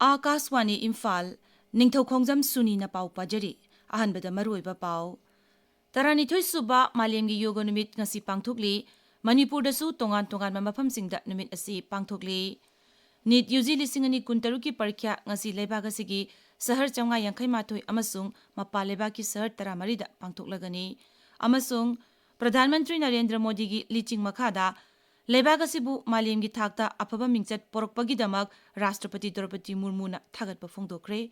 Akaswani Imphal Ningthoukhongjam Suni na pau pajari ahanbada maruiba pau Taranithoi suba malemgi yoga numit ngasi pangthokli Manipur dasu tongan mafamsingda numit asi pangthokli Nit UG lisingani kuntaruki parikya ngasi lebaga sigi sahar chamnga yankai mathoi amasung mapa lebaki sahar taramarida pangthoklagani amasung Pradhan Mantri Narendra Modi gi liching makhada lebaga sibu malemgi thakta afaba mingchat porokpagi damak Rashtrapati Draupadi Murmu na thagatpa phongdokre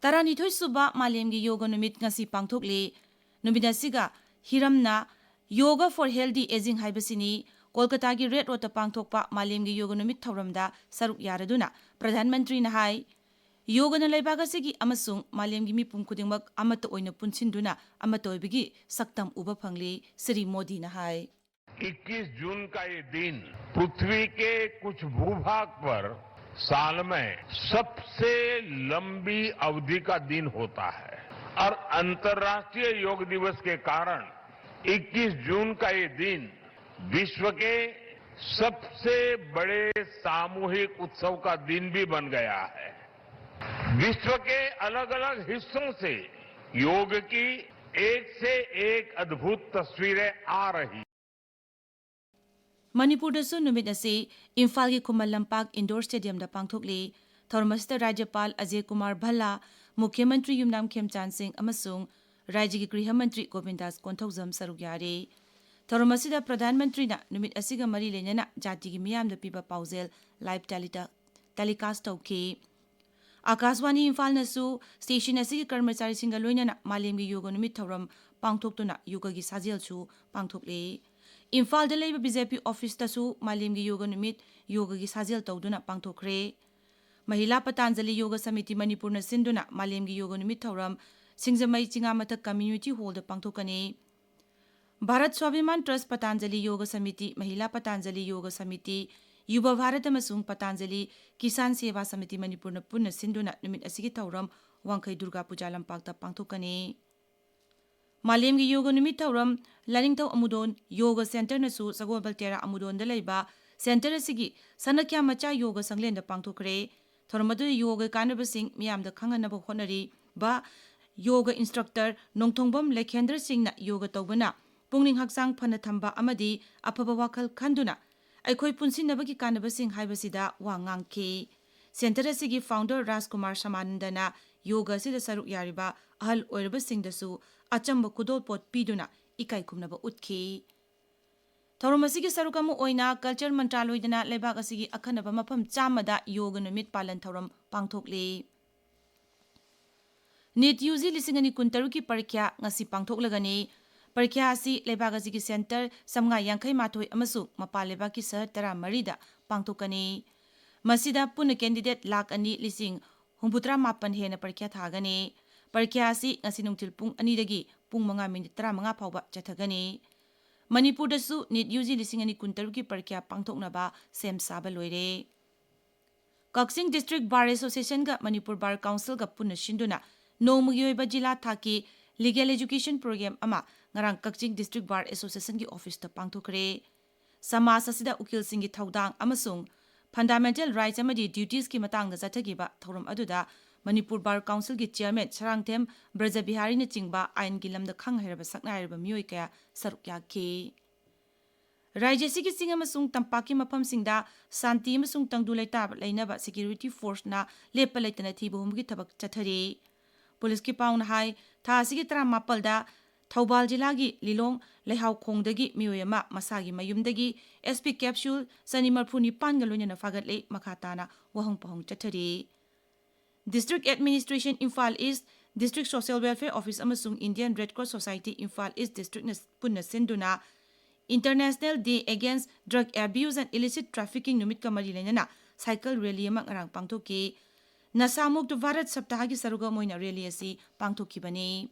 Taranithoi suba malemgi yoga numit ngasi pangthokli numidasiga hiramna yoga for healthy aging haibasini Kolkata gi Red Road pangthokpa malemgi yoga numit thauramda saruk yaraduna Pradhan Mantri na hai yoga na leibaga sigi amasung malemgi mipum khudingmak amata oina punsinduna amata oibigi saktam uba phangli Sri Modi na hai 21 जून का ये दिन पृथ्वी के कुछ भूभाग पर साल में सबसे लंबी अवधि का दिन होता है और अंतर्राष्ट्रीय योग दिवस के कारण 21 जून का ये दिन विश्व के सबसे बड़े सामूहिक उत्सव का दिन भी बन गया है विश्व के अलग अलग हिस्सों से योग की एक से एक अद्भुत तस्वीरें आ रही Manipur dasu numit ase Imphal gi Kumal Lampak Indoor Stadium da pangthokli Thormasta Rajyapal Ajay Kumar Bhalla Mukhyamantri Yumnam Khemchan Singh amasung Rajya gi Griha Mantri Govindas Konthokjam saruk yare Thormasida Pradhan Mantri na numit asiga mari lenana jati gi miyam da piba pausel live telecast tawki Akaswani Imphal nasu station asigi karmachari singa loinana malemgi yoga numit thoram pangthoktuna yoga gi sajel chu pangthokle Imphal da leiba BJP office tasu malemgi yoga numit yoga gi sajel tawduna pangthokre Mahila Patanjali Yoga Samiti Manipur na sinduna malemgi yoga numit thoram Singjamai Chingamata Community Hall da pangthokani Bharat Swabhiman Trust Patanjali Yoga Samiti Mahila Patanjali Yoga Samiti Yuba Bharat amasung Patanjali Kisan Seva Samiti Manipur na punna sinduna numit asigi thoram Wangkai Durga Puja Lampakta pangthokani Malemgi yoga numit thoram Laningthau Amudon Yoga Center nasu Sagobal Tera Amudon da leiba center asigi sanakya macha yoga sanglen da pangthokre thormadu yoga kanabasing miyam da khanganaba honari ba yoga instructor Nongthongbam Lekhendra Singh na yoga tawbana pungning haksang phana thamba amadi afaba wakhal khanduna aikhoi punsinabagi kanabasing haibasida wa ngangki center asigi founder Rajkumar Samanandana yoga sida saruk yariba ahal oirabasing dasu achamba kudol pot piduna ikai kumnaba utki Thormasigi sarukamu oina culture mantraloidana lebak asigi akhanaba mafam chamada yoga numit palan thoram pangthokle Nit UG lisingani kuntaruki parikya ngasi pangthoklagani parikya asi lebak asigi center samnga yankai mathoi amasu mapa lebaki sahar tara marida pangthokani masida puna candidate lak ani lising humbutra mapan hena parikya thagani parikya asi ngasi nungtil pung ani dagi pung 5 minute 35 phawba chathagani Manipur dasu Nit UG lisingani kuntaruki parikya pangthoknaba sem saba loire Kaksing District Bar Association ga Manipur Bar Council ga punna shinduna nomugi oiba jila thaki legal education program ama ngarang Kaksing District Bar Association gi office ta pangthokre samas asida ukil singi thaudang amasung fundamental rights amadi duties ki matang da jathagiba thorum aduda Manipur Bar Council gi chairman Sarangthem Brajabihari na chingba ain gi lamda khanghairaba saknairaba mioi kaya sarukya ke Rajya sigi singa masung tampaki mafam singda santi masung tangdu laita lainaba security force na lepa laitana thibu humgi thabak chathari police ki pauna hai tha sigi tra mapalda Thaubal jila gi Lilong Lehaw Khongdagi miyoyama masagi mayumdagi SP capsule sanimarphuni pangaloina na fagatle makhatana wahong pahong chathari District Administration Imphal East District Social Welfare Office amasung Indian Red Cross Society Imphal East District na punna sinduna International Day Against Drug Abuse and Illicit Trafficking numit kamari lenana cycle rally amang arang pangthoki nasamuk to Bharat Saptaha gi saruga moina rally asi pangthokibani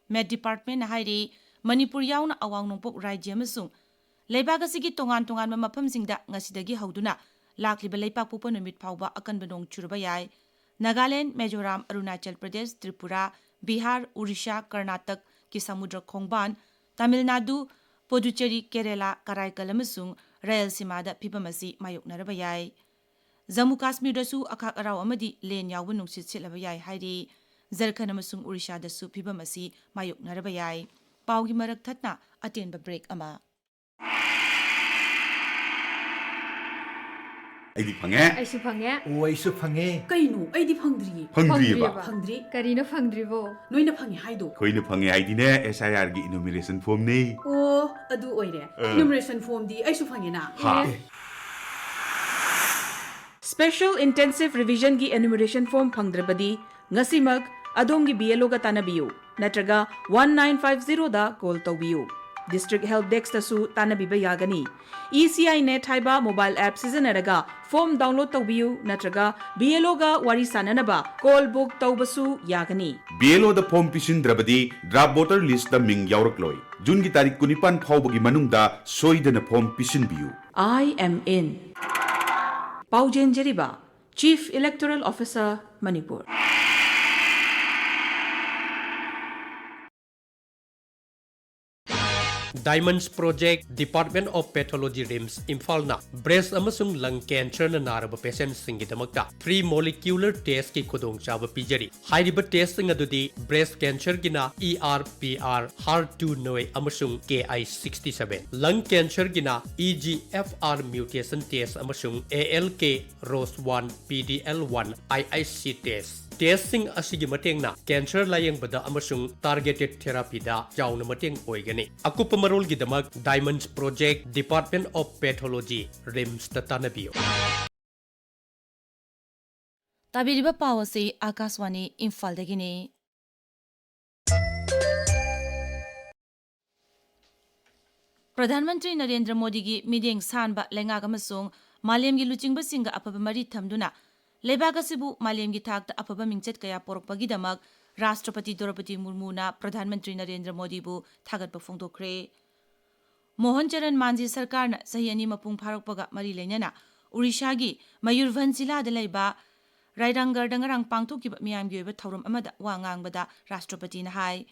Med Department na hairi Manipur yauna awang nongpok rajya amasung leibaga sigi tongan mafam singda ngasidagi hauduna lakliba leipak pupa numit phawba akanba nong churba yai Nagaland Mizoram Arunachal Pradesh Tripura Bihar Odisha Karnataka ki samudra khongban Tamil Nadu, Puducherry, Kerala, Karaikal amasung Rayalasimada phibam asi mayoknaraba yai. Jammu Kashmir dasu akhak araw amadi len yawba nungsit sitlaba yai hairi. Jharkhand amasung Odisha dasu phibam asi mayoknaraba yai. Paugi marak thatna atenba break ama. Aidi phange. Aisu phange. Oh, aisu phange. Kainu, aidi phangdri. Phangdriba. Phangdri. Karina phangdribo. Noina phangi haido. Khoina phange haidine SIR gi enumeration form nei. Oh, adu oire. Enumeration form di aisu phange na. Ha. Special Intensive Revision gi enumeration form phangdrabadi ngasimag adomgi BLO ga tanabiyu natraga 1950 da call tawbiyu. District Help Desk tasu tanabiba yagani. ECI net haiba mobile app sijanaraga form download tawbiyu natraga BLO ga wari sananaba call book tawbasu yagani. BLO da form pisindrabadi draft voter list da ming yaurakloi. June gi tarik 19 phawbagi manungda soidana form pisinbiyu. I am in. Paujen Jeriba, Chief Electoral Officer, Manipur. Diamonds Project Department of Pathology RIMS Imphal na breast amasung lung cancer na naraba patient singidamakta free molecular test ki khudong chaba pijari hairiba test sing adudi breast cancer gina ERPR HER2 noi amasung KI67 lung cancer gina EGFR mutation test amasung ALK ROS1 PDL1 IIC test testing asigi mateng na cancer layang bada amasung targeted therapy da jauna mateng oigani akupa marol gidamak Diamonds Project Department of Pathology RIMS ta tanabiyo Tabiriba pawase Akaswani Imphal dagini. Pradhan Mantri Narendra Modi gi mideng sanba lengaga masung malem gi luchingba singa apaba mari thamduna Lebaga Sibu Malem gi thakta apaba mingchet kaya porokpagi damak Rashtrapati Draupadi Murmu na Pradhan Mantri Narendra Modi bu thagatpa phongdokre. Mohan Charan Manji Sarkar na sahi ani mapung pharokpaga mari lenyana Odisha gi Mayurbhanj jila da laiba Rairangar dangarang pangthokiba miyam gi oiba thauram amada wa ngangbada Rashtrapati na hai.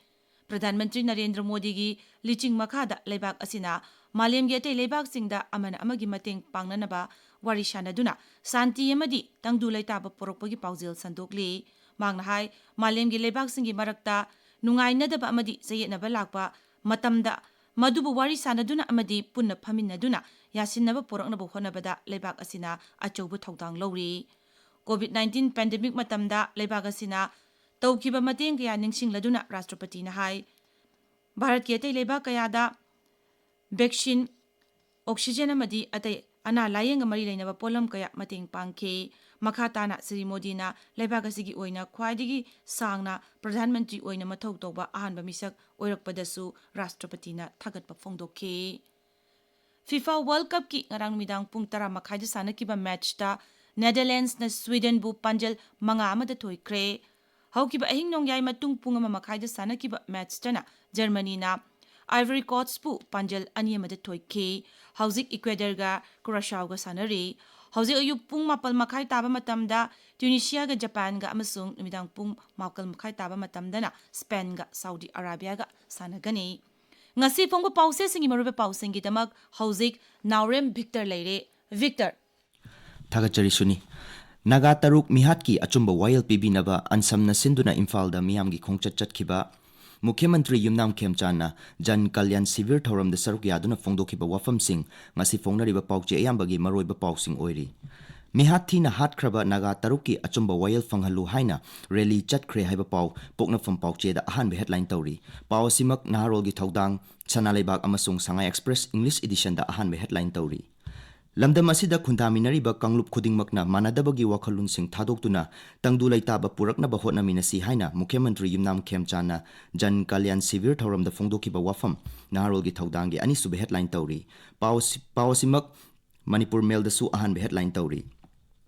Pradhan Mantri Narendra Modi gi liching makhada leibak asina malem gi atei leibak singda amana amagi mateng pangnanaba wari shanaduna santi amadi tangdu laitaba porokpagi paujil sandokli mangna hai malem gi leibak singi marakta nungai nadaba amadi sayetnaba lakpa matamda madubu wari sanaduna amadi punna phaminaduna yasinaba poroknaba honabada leibak asina achoubu thawdang lowri COVID-19 pandemic matamda leibak asina taukiba mateng kaya ningsingladuna Rashtrapati na hai Bharat ki atei leibak kayada vaccine oxygen amadi atei ana layeng mari leinaba polam kaya mateng pangkhe makhatana Sri Modi na leibak asigi oina khwaidigi sangna Pradhan Mantri oina mathau toba ahanba misak oirakpadasu Rashtrapati na thagatpa phongdokhe FIFA World Cup ki ngarang midang pung 10 makhaida sanakiba match ta Netherlands na Sweden bu panjal manga amada thoikre haukiba ahing nongyai matung pung ama makhaida sanakiba match tana Germany na Ivory Coast pu panjal ani amada thoikhe hauzik Ecuador ga Curaçao ga sanari hauzik ayuk pung mapal makhai taba matamda Tunisia ga Japan ga amasung numidang pung mapal makhai taba matamda na Spain ga Saudi Arabia ga sanagani ngasi phongba pause singi maruba pausingi damak hauzik Naorem Victor leire Victor Thagachari Suni. Naga Taruk Mihatki Achumba Wayal Pibinaba Ansamna Sinduna Imphal da Miyamgi Khongchat Chatkiba Mukhyamantri Yumnam Khemchana Jan Kalyan Sivir Thoram da Saruk Yaduna Phongdokhiba Wafam Singh ngasi phongnariba pauche ayambagi maroiba pausing oiri Mihathi na hatkraba Naga Taruki Achumba Wayal Fanghalu haina rally chatkre haiba pau poknafam pauche da ahanbe headline tawri pawasimak naharolgi thaudang Sanalaibak amasung Sangai Express English edition da ahanbe headline tawri Lamdam asida khundaminariba kanglup khudingmakna manadabagi wakhalun sing thadoktuna tangdu laitaba purakna ba hotnaminasi haina Mukhyamantri Yumnam Khemchana Jan Kalyan Sivir Thoram da phongdokhiba wafam naharolgi thaudangi ani sube headline tawri pawasimak Manipur Mail da su ahanbe headline tawri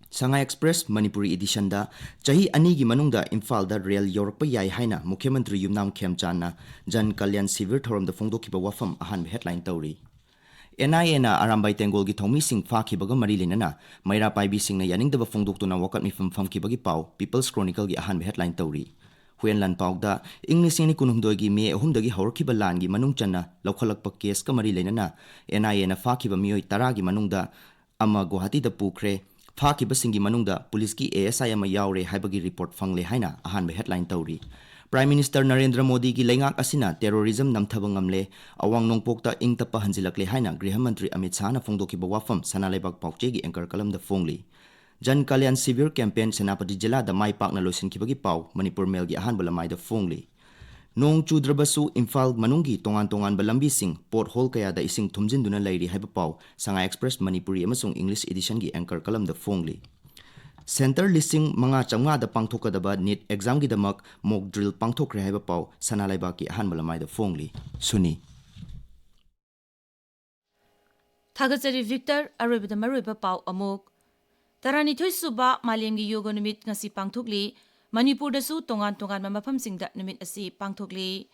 Sangai Express Manipuri edition da chahi ani gi manungda Imphal da rail yorakpa yai haina Mukhyamantri Yumnam Khemchana Jan Kalyan Sivir Thoram da phongdokhiba wafam ahanbe headline tawri NIA na Arambai Tengol gi thomi sing fa khibaga mari lenana Maira Paibi sing na yaning daba phongdoktuna wakat mi fam khibagi pau People's Chronicle gi ahan headline tawri Huyen Lan Pauda, English ni kunumdogi me ahumdagi haurkiba langi manung channa, laukalakpa case kamari lenana, NIA na fakiba mioi taragi manungda, ama Guwahati da pukre, fakiba singi manungda, police ki ASI ama yaure haibagi report fangle haina, ahan be headline tauri. Prime Minister Narendra Modi ki lengak asina terrorism namthabangamle, awang nongpokta ingtapa hanjilakle haina, Griha Mantri Amit Shah na fongdoki bawafam, sanalaibak paukchegi anchor kalam da fongli. Jan Kalyan Severe Campaign Senapati Jila da Mai Pak na losin kibagi pau, Manipur Mail gi ahan balamay da fongli. Nong chudrabasu Imphal manunggi tongan-tongan balambi sing pothole kaya da ising tumjin duna lairi haiba pau, Sanga Express Manipuri amasung English edition gi anchor kalam da fongli. Center listing mga chamnga da pangthokadaba NEET exam gi damak mock drill pangthokre haiba pau, Sanalaiba ki ahan balamay da fongli. Suni. Thagachari Victor Arabida Maruiba Pau Amok Taranithoi Suba Malemgi Yoga Numit ngasi pangthokli Manipur dasu tongan-tongan mafamsingda numit asi pangthokli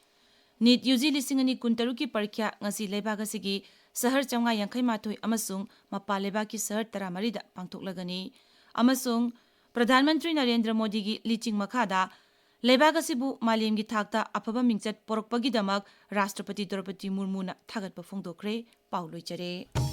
NEET UG lisingani kuntaruki parikya ngasi lebaga sigi sahar chamnga yankai mathoi amasung mapa lebaki sahar taramarida pangthoklagani amasung Pradhan Mantri Narendra Modi gi liching makhada lebaga sibu malemgi thakta afaba mingchat porokpagi damak Rashtrapati Draupadi Murmu na thagatpa phongdokre pauloi chare